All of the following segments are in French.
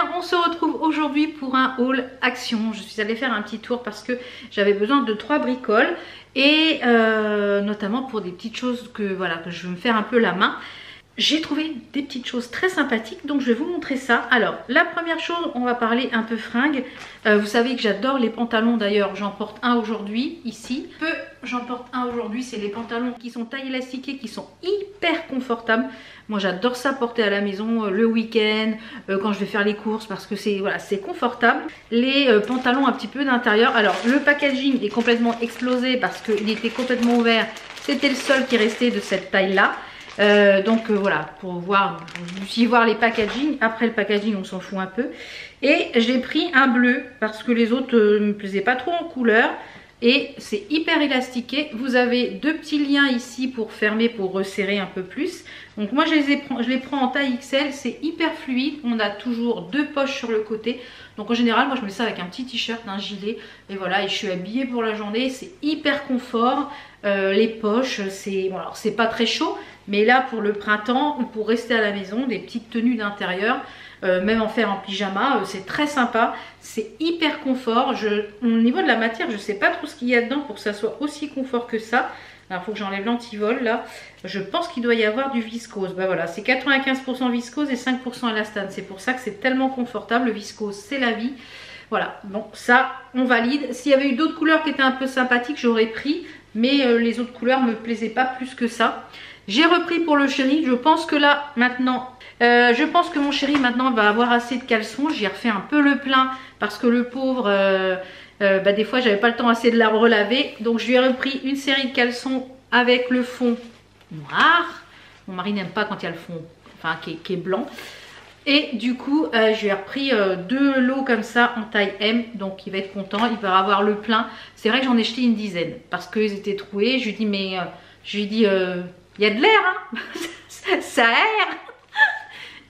bien, on se retrouve aujourd'hui pour un haul action. Je suis allée faire un petit tour parce que j'avais besoin de 3 bricoles et notamment pour des petites choses que voilà que je veux me faire un peu la main. J'ai trouvé des petites choses très sympathiques, donc je vais vous montrer ça. Alors, la première chose, on va parler un peu fringues. Vous savez que j'adore les pantalons, d'ailleurs, j'en porte un aujourd'hui, ici. J'en porte un aujourd'hui, c'est les pantalons qui sont taille élastiquée, qui sont hyper confortables. Moi, j'adore ça porter à la maison, le week-end, quand je vais faire les courses, parce que c'est voilà, c'est confortable. Les pantalons un petit peu d'intérieur. Alors, le packaging est complètement explosé parce qu'il était complètement ouvert. C'était le seul qui restait de cette taille-là. Voilà, pour voir, vous voir les packaging. Après le packaging on s'en fout un peu. Et j'ai pris un bleu parce que les autres ne me plaisaient pas trop en couleur. Et c'est hyper élastiqué. Vous avez 2 petits liens ici pour fermer, pour resserrer un peu plus. Donc moi je les prends en taille XL, c'est hyper fluide. On a toujours 2 poches sur le côté. Donc en général moi je mets ça avec un petit t-shirt, un gilet. Et voilà, et je suis habillée pour la journée. C'est hyper confort. Les poches, c'est bon, alors c'est pas très chaud. Mais là pour le printemps ou pour rester à la maison, des petites tenues d'intérieur, même en faire en pyjama, c'est très sympa. C'est hyper confort. Au niveau de la matière, je ne sais pas trop ce qu'il y a dedans pour que ça soit aussi confort que ça. Alors il faut que j'enlève l'antivol là. Je pense qu'il doit y avoir du viscose. Ben voilà, c'est 95% viscose et 5% élastane. C'est pour ça que c'est tellement confortable. Le viscose, c'est la vie. Voilà, bon ça on valide. S'il y avait eu d'autres couleurs qui étaient un peu sympathiques, j'aurais pris. Mais les autres couleurs ne me plaisaient pas plus que ça. J'ai repris pour le chéri. Je pense que là maintenant, je pense que mon chéri maintenant va avoir assez de caleçons. J'ai refait un peu le plein parce que le pauvre, des fois j'avais pas le temps assez de la relaver. Donc je lui ai repris une série de caleçons avec le fond noir. Mon mari n'aime pas quand il y a le fond, enfin qui est blanc. Et du coup, je lui ai repris 2 lots comme ça en taille M. Donc il va être content, il va avoir le plein. C'est vrai que j'en ai jeté une dizaine parce qu'ils étaient troués. Je lui dis mais, il y a de l'air, hein. Ça aère.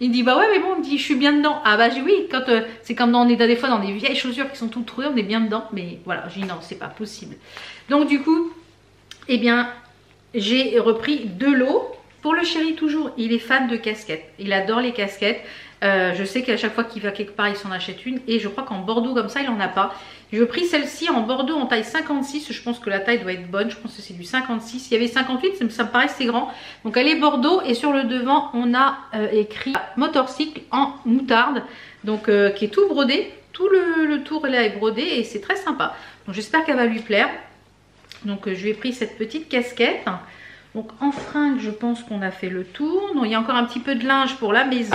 Il dit bah ouais mais bon, il me dit je suis bien dedans. Ah bah oui, quand c'est comme on est des fois dans des vieilles chaussures qui sont toutes trouées, on est bien dedans. Mais voilà, je dis non, c'est pas possible. Donc du coup, eh bien, j'ai repris 2 lots. Pour le chéri toujours, il est fan de casquettes. Il adore les casquettes. Je sais qu'à chaque fois qu'il va quelque part, il s'en achète une. Et je crois qu'en Bordeaux comme ça, il n'en a pas. Je pris celle-ci en Bordeaux en taille 56. Je pense que la taille doit être bonne. Je pense que c'est du 56. Il y avait 58, ça me paraît assez grand. Donc elle est Bordeaux. Et sur le devant, on a écrit motorcycle en moutarde. Donc qui est tout brodé. Tout le tour là est brodé. Et c'est très sympa. Donc j'espère qu'elle va lui plaire. Donc je lui ai pris cette petite casquette. Donc en fringues, je pense qu'on a fait le tour. Donc il y a encore un petit peu de linge pour la maison.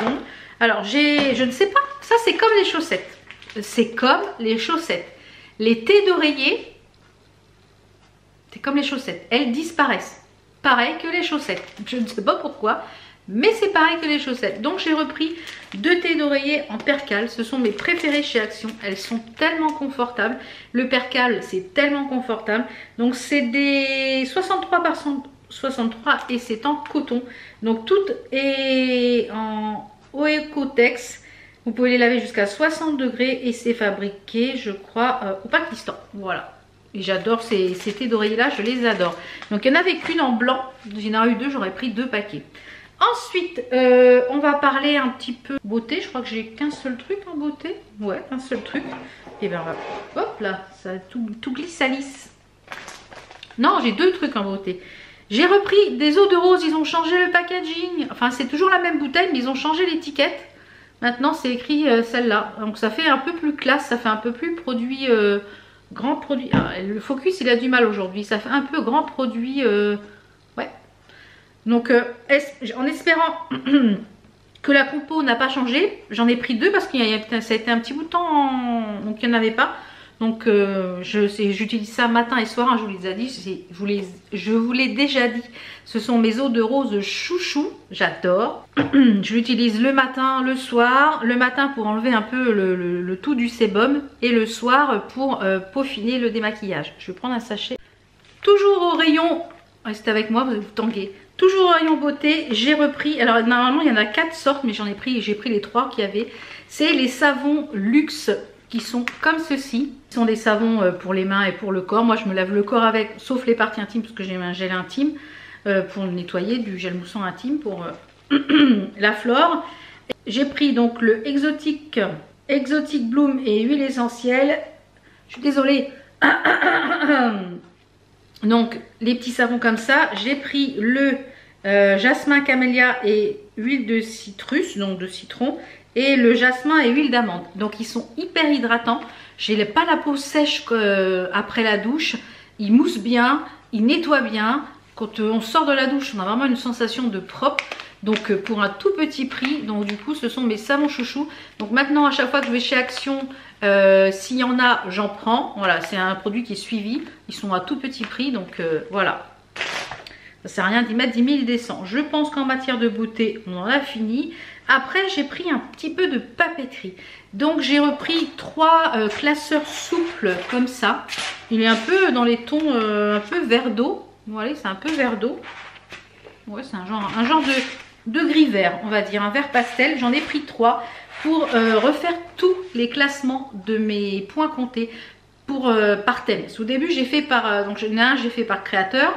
Alors je ne sais pas, ça c'est comme les chaussettes. C'est comme les chaussettes. Les thés d'oreiller, c'est comme les chaussettes. Elles disparaissent. Pareil que les chaussettes. Je ne sais pas pourquoi, mais c'est pareil que les chaussettes. Donc j'ai repris 2 thés d'oreiller en percale. Ce sont mes préférés chez Action. Elles sont tellement confortables. Le percale, c'est tellement confortable. Donc c'est des 63 et c'est en coton. Donc tout est en Oecotex. Vous pouvez les laver jusqu'à 60 degrés et c'est fabriqué, je crois, au Pakistan. Voilà. Et j'adore ces thés d'oreiller là, je les adore. Donc il n'y en avait qu'une en blanc. J'en ai eu 2, j'aurais pris 2 paquets. Ensuite, on va parler un petit peu beauté. Je crois que j'ai qu'un seul truc en beauté. Ouais, un seul truc. Et bien on va... Hop là, ça tout glisse à lisse. Non, j'ai 2 trucs en beauté. J'ai repris des eaux de rose, ils ont changé le packaging. Enfin, c'est toujours la même bouteille, mais ils ont changé l'étiquette. Maintenant, c'est écrit celle-là. Donc, ça fait un peu plus classe, ça fait un peu plus produit, grand produit. Ah, le focus, il a du mal aujourd'hui. Ça fait un peu grand produit, ouais. Donc, en espérant que la compo n'a pas changé, j'en ai pris 2 parce que ça a été un petit bout de temps, donc il n'y en avait pas. Donc j'utilise ça matin et soir, hein, je vous les ai dit, je vous l'ai déjà dit. Ce sont mes eaux de rose chouchou, j'adore. Je l'utilise le matin, le soir. Le matin pour enlever un peu le tout du sébum et le soir pour peaufiner le démaquillage. Je vais prendre un sachet. Toujours au rayon, restez avec moi, vous tanguez. Toujours au rayon beauté, j'ai repris, alors normalement il y en a 4 sortes, mais j'ai pris les 3 qu'il y avait. C'est les savons luxe qui sont comme ceci. Ce sont des savons pour les mains et pour le corps. Moi je me lave le corps avec, sauf les parties intimes parce que j'ai un gel intime pour le nettoyer, du gel moussant intime pour la flore. J'ai pris donc le Exotic Bloom et huile essentielle. Je suis désolée. Donc les petits savons comme ça. J'ai pris le jasmin camélia et huile de citrus, donc de citron, et le jasmin et huile d'amande. Donc ils sont hyper hydratants. J'ai pas la peau sèche après la douche. Ils moussent bien, ils nettoient bien. Quand on sort de la douche, on a vraiment une sensation de propre. Donc pour un tout petit prix. Donc du coup ce sont mes savons chouchous. Donc maintenant à chaque fois que je vais chez Action, s'il y en a, j'en prends. Voilà, c'est un produit qui est suivi. Ils sont à tout petit prix. Donc voilà. Ça sert à rien d'y mettre 10 000 des 100. Je pense qu'en matière de beauté, on en a fini. Après, j'ai pris un petit peu de papeterie. Donc, j'ai repris 3 classeurs souples comme ça. Il est un peu dans les tons un peu vert d'eau. Voilà, c'est un peu vert d'eau. Ouais, c'est un genre de gris vert, on va dire, un vert pastel. J'en ai pris 3 pour refaire tous les classements de mes points comptés par thème. Au début, j'ai fait par... donc, j'ai fait par créateur.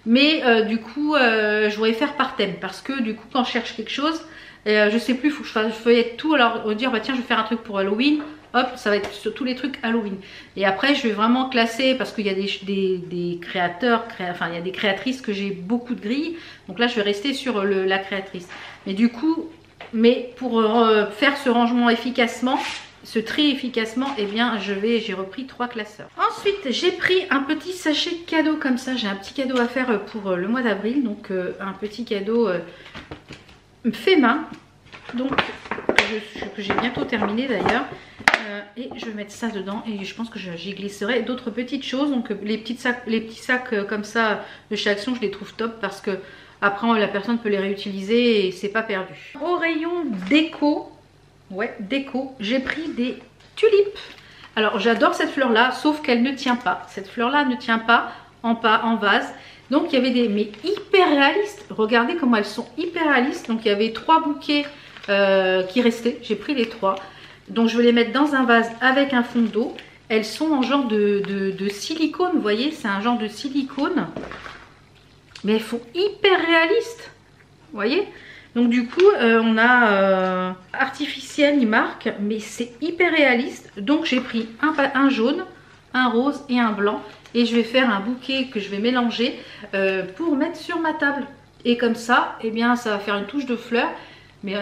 Mais du coup, je voudrais faire par thème parce que du coup, quand je cherche quelque chose, je sais plus, il faut que je feuillette tout. Alors, dire, bah, tiens, je vais faire un truc pour Halloween. Hop, ça va être sur tous les trucs Halloween. Et après, je vais vraiment classer parce qu'il y a des créateurs, enfin, il y a des créatrices que j'ai beaucoup de grilles. Donc là, je vais rester sur la créatrice. Mais du coup, pour faire ce rangement efficacement, ce tri efficacement, eh bien j'ai repris 3 classeurs. Ensuite j'ai pris un petit sachet de cadeau comme ça. J'ai un petit cadeau à faire pour le mois d'avril, donc un petit cadeau fait main, donc que j'ai bientôt terminé d'ailleurs, et je vais mettre ça dedans et je pense que j'y glisserai d'autres petites choses. Donc les petits sacs comme ça de chez Action, je les trouve top parce que après la personne peut les réutiliser et c'est pas perdu. Au rayon déco, ouais, déco, j'ai pris des tulipes. Alors j'adore cette fleur là, sauf qu'elle ne tient pas. Cette fleur là ne tient pas en vase. Donc il y avait mais hyper réalistes. Regardez comment elles sont hyper réalistes. Donc il y avait 3 bouquets qui restaient. J'ai pris les 3. Donc je vais les mettre dans un vase avec un fond d'eau. Elles sont en genre de silicone. Vous voyez, c'est un genre de silicone. Mais elles font hyper réalistes. Vous voyez? Donc du coup, on a artificiel, il marque, mais c'est hyper réaliste. Donc j'ai pris un jaune, un rose et un blanc. Et je vais faire un bouquet que je vais mélanger pour mettre sur ma table. Et comme ça, eh bien, ça va faire une touche de fleurs. Mais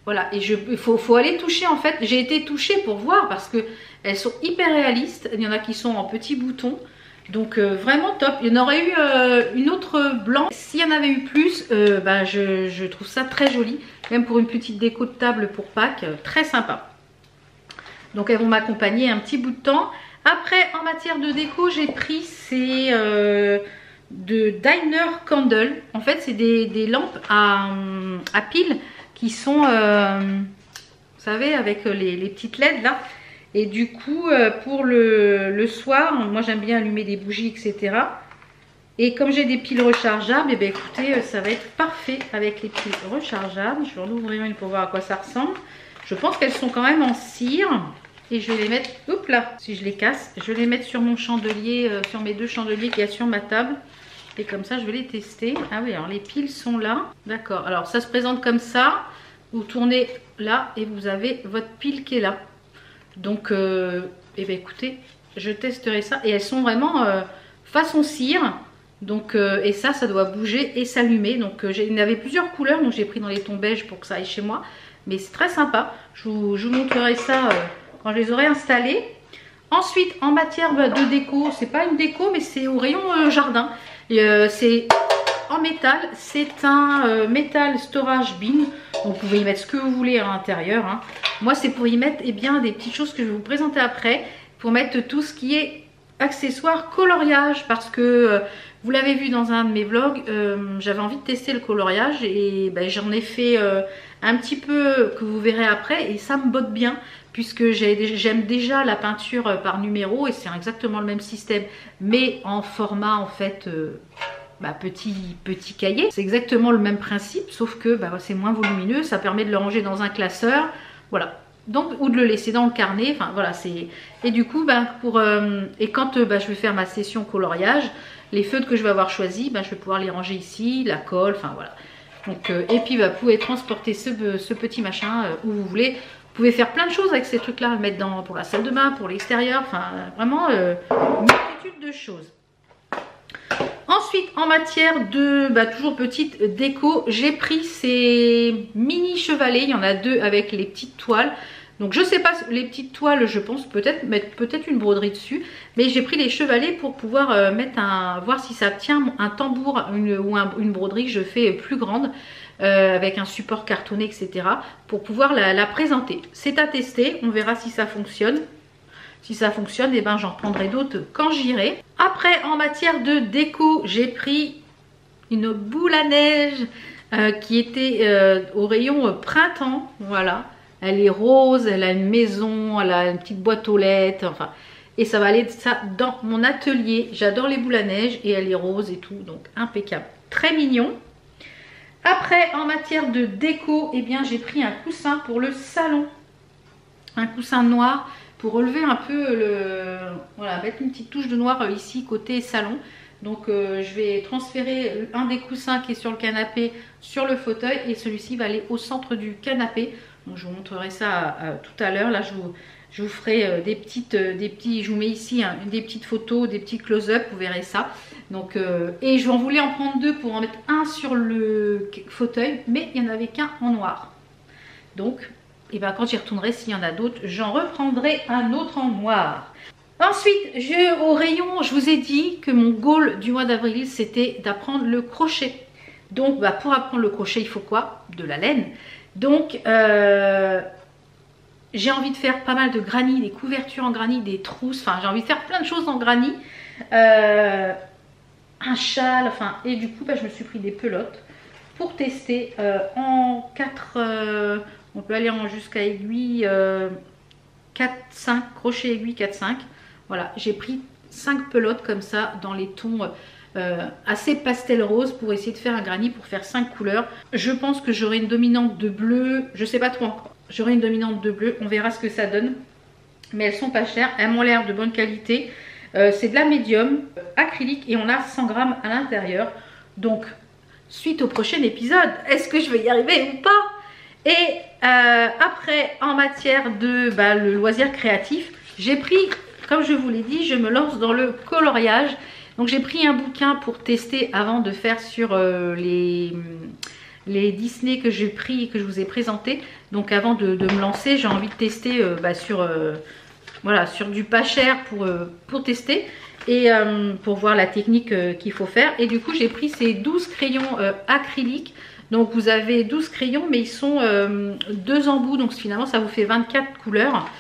voilà, et il faut aller toucher en fait. J'ai été touchée pour voir parce qu'elles sont hyper réalistes. Il y en a qui sont en petits boutons. Donc vraiment top. Il y en aurait eu une autre blanc. S'il y en avait eu plus, je trouve ça très joli. Même pour une petite déco de table pour Pâques, très sympa. Donc elles vont m'accompagner un petit bout de temps. Après, en matière de déco, j'ai pris ces de Diner Candle. En fait, c'est des lampes à piles qui sont, vous savez, avec les petites LED là. Et du coup, pour le soir, moi j'aime bien allumer des bougies, etc. Et comme j'ai des piles rechargeables, et bien écoutez, ça va être parfait avec les piles rechargeables. Je vais en ouvrir une pour voir à quoi ça ressemble. Je pense qu'elles sont quand même en cire. Et je vais les mettre, oups là, si je les casse, je vais les mettre sur mon chandelier, sur mes 2 chandeliers qu'il y a sur ma table. Et comme ça, je vais les tester. Ah oui, alors les piles sont là. D'accord, alors ça se présente comme ça. Vous tournez là et vous avez votre pile qui est là. Donc, eh bien écoutez, je testerai ça. Et elles sont vraiment façon cire. Donc, et ça doit bouger et s'allumer. Donc, il y en avait plusieurs couleurs. Donc, j'ai pris dans les tons beige pour que ça aille chez moi. Mais c'est très sympa. Je vous montrerai ça quand je les aurai installés. Ensuite, en matière de déco, c'est pas une déco, mais c'est au rayon jardin. C'est en métal. C'est un métal storage bin. Donc, vous pouvez y mettre ce que vous voulez à l'intérieur. Hein. Moi, c'est pour y mettre des petites choses que je vais vous présenter après. Pour mettre tout ce qui est accessoires coloriage. Parce que vous l'avez vu dans un de mes vlogs, j'avais envie de tester le coloriage. Et j'en ai fait un petit peu que vous verrez après. Et ça me botte bien. Puisque j'aime déjà la peinture par numéro. Et c'est exactement le même système. Mais en format en fait... petit cahier. C'est exactement le même principe, sauf que c'est moins volumineux, ça permet de le ranger dans un classeur, voilà. Donc, ou de le laisser dans le carnet, enfin voilà, c'est... Et du coup, et quand je vais faire ma session coloriage, les feutres que je vais avoir choisis, je vais pouvoir les ranger ici, la colle, enfin voilà. Donc, et puis vous pouvez transporter ce petit machin où vous voulez. Vous pouvez faire plein de choses avec ces trucs là, le mettre pour la salle de bain, pour l'extérieur, enfin vraiment une multitude de choses. Ensuite, en matière de, toujours petite déco, j'ai pris ces mini chevalets. Il y en a 2 avec les petites toiles. Donc je sais pas, les petites toiles, je pense peut-être mettre une broderie dessus. Mais j'ai pris les chevalets pour pouvoir voir si ça tient un tambour ou une broderie que je fais plus grande. Avec un support cartonné, etc. pour pouvoir la présenter. C'est à tester, on verra si ça fonctionne. Si ça fonctionne, et j'en reprendrai d'autres quand j'irai. Après, en matière de déco, j'ai pris une boule à neige qui était au rayon printemps. Voilà, elle est rose, elle a une maison, elle a une petite boîte aux lettres, enfin. Et ça va aller ça dans mon atelier. J'adore les boules à neige et elle est rose et tout, donc impeccable. Très mignon. Après, en matière de déco, j'ai pris un coussin pour le salon. Un coussin noir pour relever un peu voilà, mettre une petite touche de noir ici côté salon. Donc je vais transférer un des coussins qui est sur le canapé sur le fauteuil et celui-ci va aller au centre du canapé. Donc je vous montrerai ça tout à l'heure. Là je vous ferai des petits, je vous mets ici des petites photos, des petits close-up, vous verrez ça. Donc, et je voulais en prendre 2 pour en mettre un sur le fauteuil, mais il n'y en avait qu'un en noir. Donc, quand j'y retournerai, s'il y en a d'autres, j'en reprendrai un autre en noir. Ensuite, au rayon, je vous ai dit que mon goal du mois d'avril, c'était d'apprendre le crochet. Donc, pour apprendre le crochet, il faut quoi? De la laine. Donc, j'ai envie de faire pas mal de granit, des couvertures en granit, des trousses. Enfin, j'ai envie de faire plein de choses en granit. Un châle, enfin, et du coup, je me suis pris des pelotes pour tester en 4... on peut aller jusqu'à aiguille 4-5, crochet aiguille 4-5. Voilà, j'ai pris 5 pelotes comme ça dans les tons assez pastel rose pour essayer de faire un granit pour faire 5 couleurs. Je pense que j'aurai une dominante de bleu, je sais pas trop encore. J'aurai une dominante de bleu, on verra ce que ça donne. Mais elles sont pas chères, elles m'ont l'air de bonne qualité. C'est de la médium acrylique et on a 100 grammes à l'intérieur. Donc, suite au prochain épisode, est-ce que je vais y arriver ou pas? Et après, en matière de le loisir créatif, j'ai pris, comme je vous l'ai dit, je me lance dans le coloriage. Donc j'ai pris un bouquin pour tester avant de faire sur les Disney que j'ai pris et que je vous ai présenté. Donc avant de me lancer, j'ai envie de tester voilà, sur du pas cher pour tester et pour voir la technique qu'il faut faire. Et du coup, j'ai pris ces 12 crayons acryliques. Donc vous avez 12 crayons, mais ils sont 2 embouts, donc finalement ça vous fait 24 couleurs.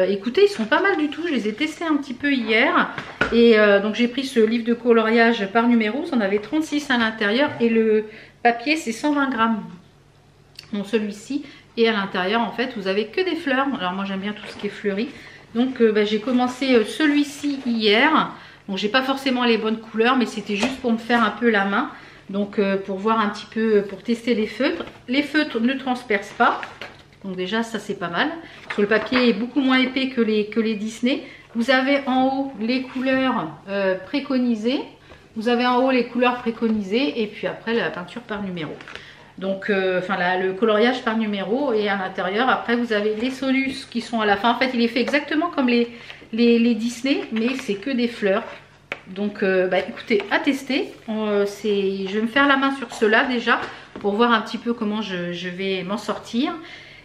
Écoutez, ils sont pas mal du tout, je les ai testés un petit peu hier. Et donc j'ai pris ce livre de coloriage par numéro, vous en avez 36 à l'intérieur. Et le papier c'est 120 grammes. Donc celui-ci, et à l'intérieur en fait vous avez que des fleurs. Alors moi j'aime bien tout ce qui est fleuri. Donc j'ai commencé celui-ci hier. Donc j'ai pas forcément les bonnes couleurs, mais c'était juste pour me faire un peu la main. Donc pour voir un petit peu, pour tester les feutres. Les feutres ne transpercent pas. Donc déjà ça c'est pas mal. Parce que le papier est beaucoup moins épais que les Disney. Vous avez en haut les couleurs préconisées. Vous avez en haut les couleurs préconisées. Et puis après la peinture par numéro. Donc le coloriage par numéro. Et à l'intérieur après vous avez les solus qui sont à la fin. En fait il est fait exactement comme les Disney. Mais c'est que des fleurs. Donc écoutez, à tester. Je vais me faire la main sur cela déjà pour voir un petit peu comment je vais m'en sortir.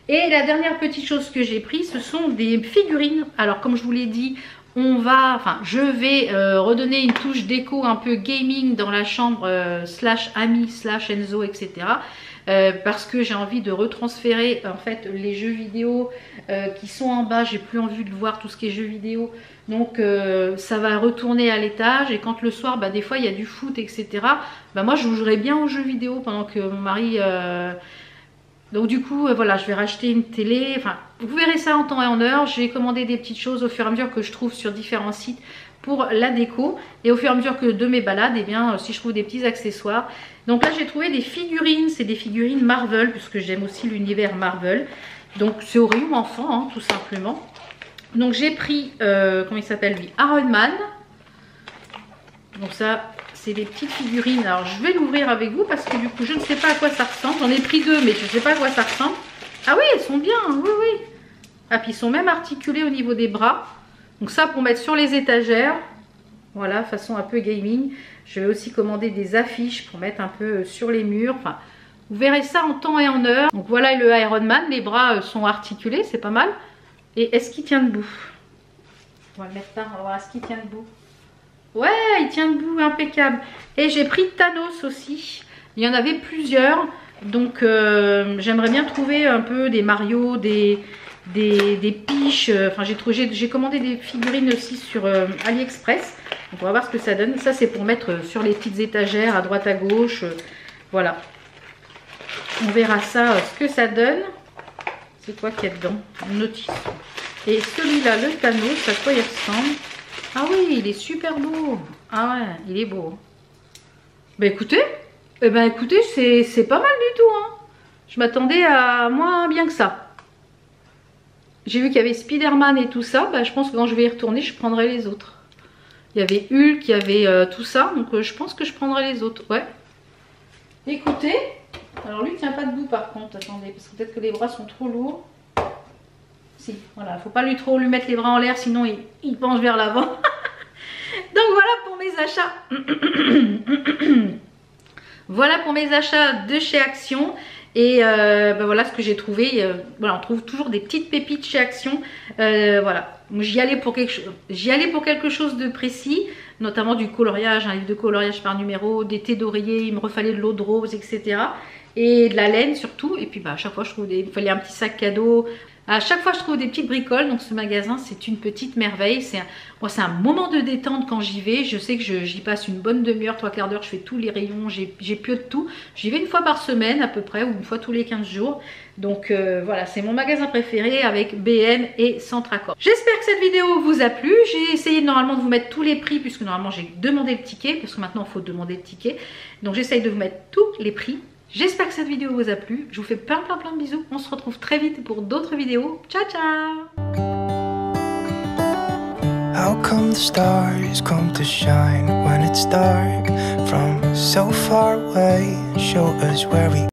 Et la dernière petite chose que j'ai pris, ce sont des figurines. Alors comme je vous l'ai dit, je vais redonner une touche déco un peu gaming dans la chambre /Ami /Enzo, etc. Parce que j'ai envie de retransférer en fait les jeux vidéo qui sont en bas. J'ai plus envie de voir tout ce qui est jeux vidéo. Donc ça va retourner à l'étage. Et quand le soir, des fois il y a du foot, etc. Moi je jouerai bien aux jeux vidéo pendant que mon mari... Donc du coup, voilà, je vais racheter une télé. Enfin, vous verrez ça en temps et en heure. J'ai commandé des petites choses au fur et à mesure que je trouve sur différents sites pour la déco. Et au fur et à mesure que de mes balades, si je trouve des petits accessoires. Donc là, j'ai trouvé des figurines. C'est des figurines Marvel, puisque j'aime aussi l'univers Marvel. Donc c'est au rayon enfant, hein, tout simplement. Donc j'ai pris, comment il s'appelle lui, Iron Man. Donc ça, c'est des petites figurines. Alors je vais l'ouvrir avec vous parce que du coup je ne sais pas à quoi ça ressemble. J'en ai pris 2 mais je ne sais pas à quoi ça ressemble. Ah oui, elles sont bien, oui oui. Ah puis ils sont même articulés au niveau des bras. Donc ça pour mettre sur les étagères. Voilà, façon un peu gaming. Je vais aussi commander des affiches pour mettre un peu sur les murs. Enfin, vous verrez ça en temps et en heure. Donc voilà le Iron Man, les bras sont articulés, c'est pas mal. Et est-ce qu'il tient debout? On va le mettre là, on va voir est-ce qu'il tient debout. Ouais, il tient debout, impeccable. Et j'ai pris Thanos aussi. Il y en avait plusieurs. Donc j'aimerais bien trouver un peu des Mario, des piches. Enfin j'ai commandé des figurines aussi sur AliExpress. Donc on va voir ce que ça donne. Ça c'est pour mettre sur les petites étagères à droite à gauche. Voilà. On verra ça, ce que ça donne. C'est quoi qu'il y a dedans? Une notice. Et celui-là, le Thanos, à quoi il ressemble? Ah oui, il est super beau. Ah ouais, il est beau. Bah écoutez, c'est pas mal du tout. Hein. Je m'attendais à moins bien que ça. J'ai vu qu'il y avait Spider-Man et tout ça. Bah, je pense que quand je vais y retourner, je prendrai les autres. Il y avait Hulk, il y avait tout ça. Donc je pense que je prendrai les autres. Ouais. Écoutez. Alors lui, il tient pas debout par contre. Attendez, parce que peut-être que les bras sont trop lourds. Si, voilà. Faut pas trop lui mettre les bras en l'air, sinon il penche vers l'avant. Donc voilà pour mes achats. Voilà pour mes achats de chez Action. Et ben voilà ce que j'ai trouvé. Voilà, on trouve toujours des petites pépites chez Action. Voilà, j'y allais pour quelque chose de précis, notamment du coloriage, un livre de coloriage par numéro, des thés d'oreiller, il me refallait de l'eau de rose, etc. Et de la laine surtout. Et puis bah, à chaque fois je trouve il fallait un petit sac cadeau. À chaque fois je trouve des petites bricoles. Donc ce magasin c'est une petite merveille. Moi c'est un moment de détente quand j'y vais. Je sais que j'y passe une bonne demi-heure, 3/4 d'heure. Je fais tous les rayons, j'ai pieux de tout. J'y vais une fois par semaine à peu près, ou une fois tous les 15 jours. Donc voilà, c'est mon magasin préféré avec BM et Centracor. J'espère que cette vidéo vous a plu. J'ai essayé normalement de vous mettre tous les prix puisque normalement j'ai demandé le ticket. Parce que maintenant il faut demander le ticket. Donc j'essaye de vous mettre tous les prix. J'espère que cette vidéo vous a plu. Je vous fais plein de bisous. On se retrouve très vite pour d'autres vidéos. Ciao ciao. How come the stars come to shine when it's dark from so far away? Show us where we